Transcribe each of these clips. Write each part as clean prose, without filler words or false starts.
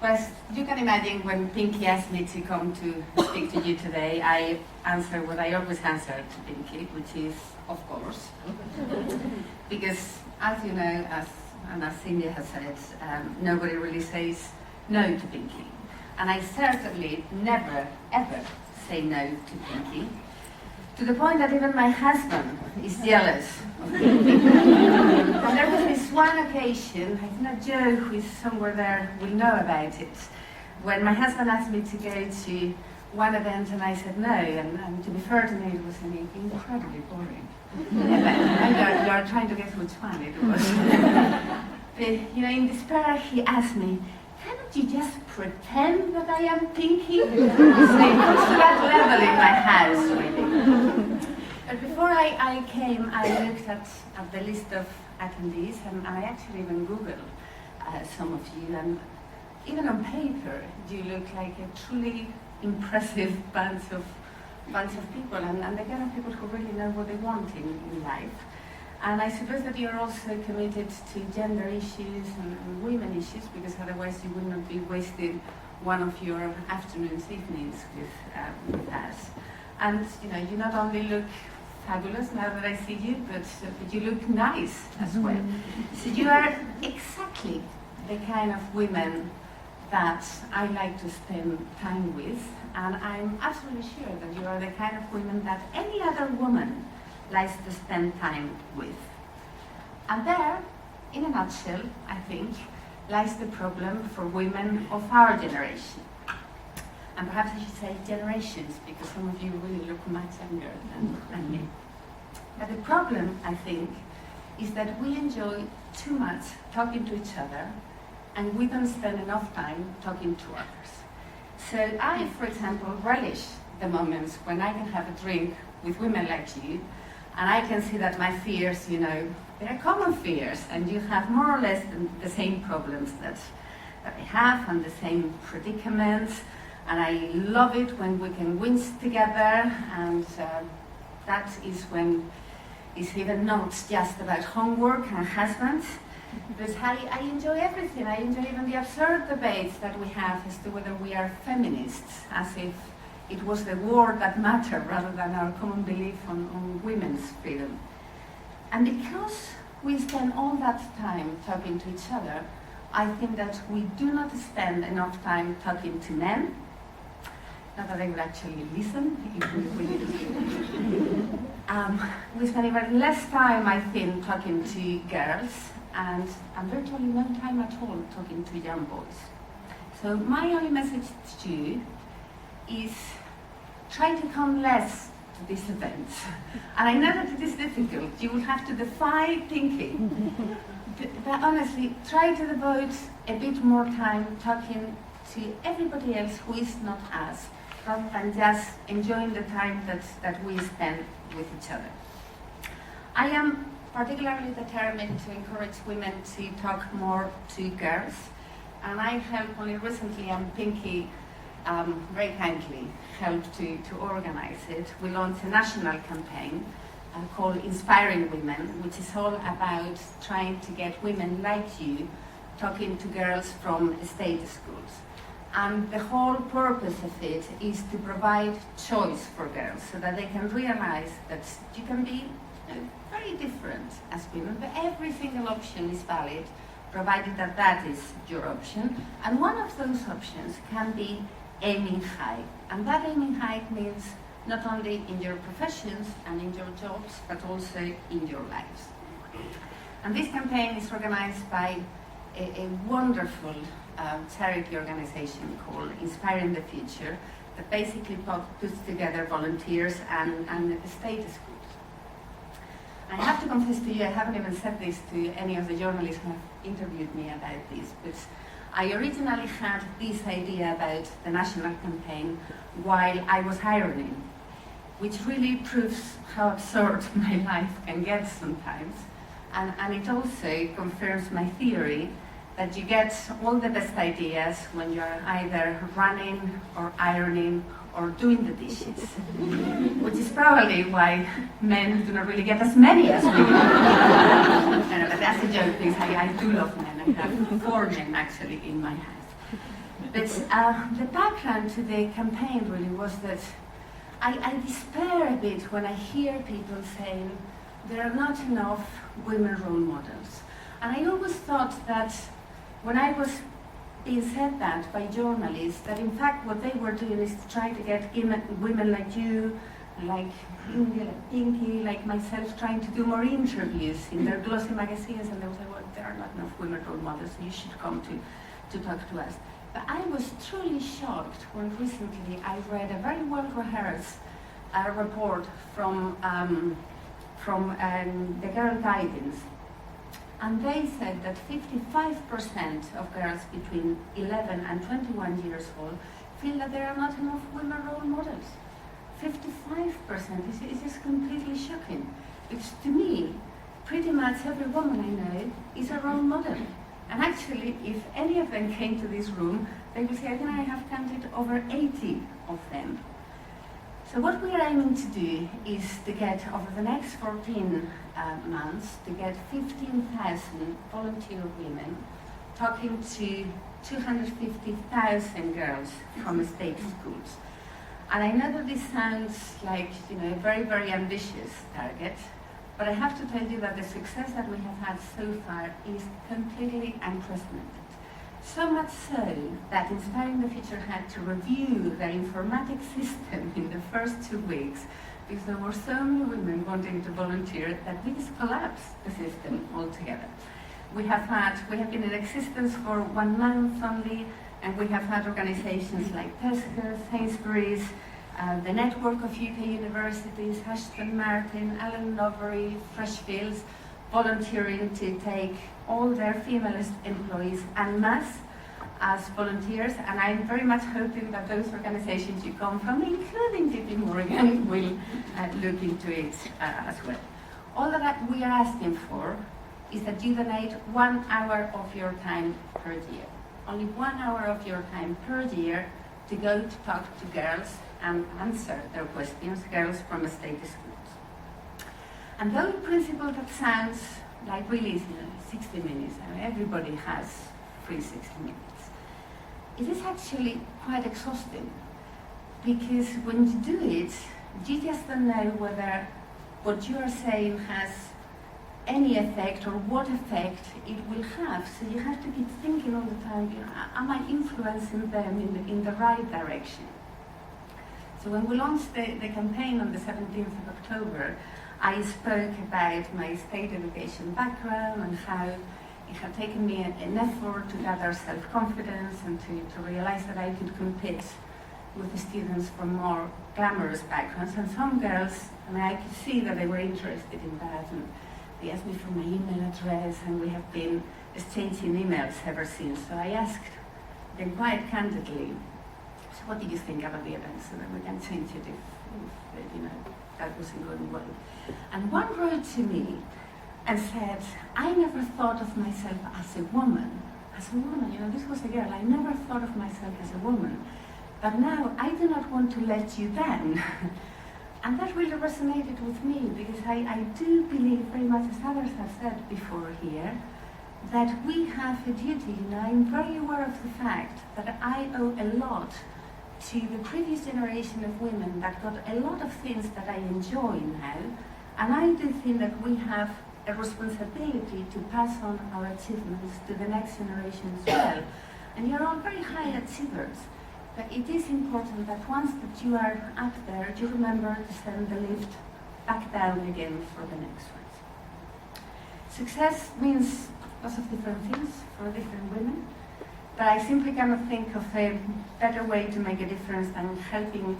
Well, you can imagine when Pinky asked me to come to speak to you today, I answered what I always answer to Pinky, which is, of course. Because, as you know, as Cindy has said, nobody really says no to Pinky. And I certainly never, ever say no to Pinky, to the point that even my husband is jealous of Pinky. And there was this one occasion, I think Joe, who is somewhere there, will know about it, when my husband asked me to go to one event and I said no, and to be fair to me, it was an incredibly boring event. You are trying to guess which one it was. But, you know, in despair, he asked me, "Cannot you just pretend that I am Pinky?" So it was to that level in my house, really. But before I came, I looked at the list of attendees, and I actually even Googled some of you, and even on paper, you look like a truly impressive bunch of people, and the kind of people who really know what they want in life. And I suppose that you're also committed to gender issues and women issues, because otherwise you would not be wasting one of your afternoons, evenings with us. And you know, you not only look fabulous now that I see you, but you look nice as well. So you are exactly the kind of women that I like to spend time with, and I'm absolutely sure that you are the kind of women that any other woman likes to spend time with. And there, in a nutshell, I think, lies the problem for women of our generation. And perhaps I should say generations, because some of you really look much younger than me. But the problem, I think, is that we enjoy too much talking to each other, and we don't spend enough time talking to others. So I, for example, relish the moments when I can have a drink with women like you, and I can see that my fears, you know, they're common fears, and you have more or less the same problems that I have, and the same predicaments, and I love it when we can wince together, and that is when it's even not just about homework and husbands, but I enjoy everything. I enjoy even the absurd debates that we have as to whether we are feminists, as if it was the word that mattered rather than our common belief on women's freedom. And because we spend all that time talking to each other, I think that we do not spend enough time talking to men. Not that they would actually listen if we really do. We spend even less time, I think, talking to girls, and virtually no time at all talking to young boys. So my only message to you is try to come less to these events. And I know that it is difficult. You will have to defy thinking. But honestly, try to devote a bit more time talking to everybody else who is not us, rather than just enjoying the time that we spend with each other. I am particularly determined to encourage women to talk more to girls, and I helped only recently, and Pinky very kindly helped to organize it. We launched a national campaign called Inspiring Women, which is all about trying to get women like you talking to girls from state schools. And the whole purpose of it is to provide choice for girls so that they can realize that you can be very different as women, but every single option is valid, provided that that is your option. And one of those options can be aiming high. And that aiming high means not only in your professions and in your jobs, but also in your lives. And this campaign is organized by a wonderful charity organization called Inspiring the Future, that basically puts together volunteers and state schools. I have to confess to you, I haven't even said this to any of the journalists who have interviewed me about this, but I originally had this idea about the national campaign while I was ironing, which really proves how absurd my life can get sometimes. And it also confirms my theory that you get all the best ideas when you're either running or ironing or doing the dishes, which is probably why men do not really get as many as we do. No, but that's a joke, please. I do love men. I have 4 men actually in my house. But the background to the campaign really was that I despair a bit when I hear people saying there are not enough women role models. And I always thought that when I was being said that by journalists, that in fact what they were doing is to try to get women like you, like Pinky, like myself, trying to do more interviews in their glossy magazines, and they would say, well, there are not enough women role models, so you should come to talk to us. But I was truly shocked when recently I read a very well-rehearsed report from the Girl Guidance, and they said that 55% of girls between 11 and 21 years old feel that there are not enough women role models. 55% is just completely shocking. Because to me, pretty much every woman I know is a role model. And actually, if any of them came to this room, they would say, I think I have counted over 80 of them. So what we are aiming to do is to get, over the next 14 months, to get 15,000 volunteer women talking to 250,000 girls from state schools. And I know that this sounds like, a very, very ambitious target, but I have to tell you that the success that we have had so far is completely unprecedented. So much so that Inspiring the Future had to review their informatics system in the first 2 weeks because there were so many women wanting to volunteer that we just collapsed the system altogether. We have been in existence for 1 month only, and we have had organizations like Tesco, Sainsbury's, the network of UK universities, Ashton Martin, Allen Novery, Freshfields, volunteering to take all their female employees en masse as volunteers, and I'm very much hoping that those organizations you come from, including JP Morgan, will look into it as well. All that we are asking for is that you donate 1 hour of your time per year. Only 1 hour of your time per year to go to talk to girls and answer their questions, girls from state schools. And though in principle that sounds like really 60 minutes, and everybody has free 60 minutes, it is actually quite exhausting, because when you do it, you just don't know whether what you are saying has any effect or what effect it will have. So you have to keep thinking all the time, am I influencing them in the right direction? So when we launched the campaign on the 17th of October, I spoke about my state education background and how it had taken me an effort to gather self-confidence and to realize that I could compete with the students from more glamorous backgrounds. And some girls, I could see that they were interested in that, and they asked me for my email address, and we have been exchanging emails ever since. So I asked them quite candidly, so what do you think about the event, so that we can change it if that wasn't going well. And one wrote to me and said, I never thought of myself as a woman. This was a girl, I never thought of myself as a woman. But now I do not want to let you down. And that really resonated with me, because I do believe very much, as others have said before here, that we have a duty. I'm very aware of the fact that I owe a lot to the previous generation of women that got a lot of things that I enjoy now, and I do think that we have a responsibility to pass on our achievements to the next generation as well. And you're all very high achievers, but it is important that once that you are up there, you remember to send the lift back down again for the next ones. Success means lots of different things for different women, but I simply cannot think of a better way to make a difference than helping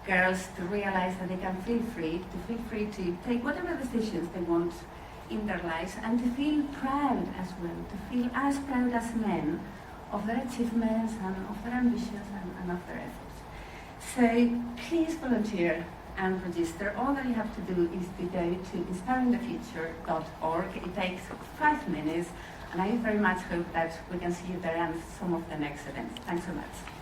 girls to realize that they can feel free to take whatever decisions they want in their lives, and to feel proud as well, to feel as proud as men of their achievements and of their ambitions and of their efforts. So please volunteer and register. All that you have to do is to go to inspiringthefuture.org. It takes 5 minutes, and I very much hope that we can see you there and some of the next events. Thanks so much.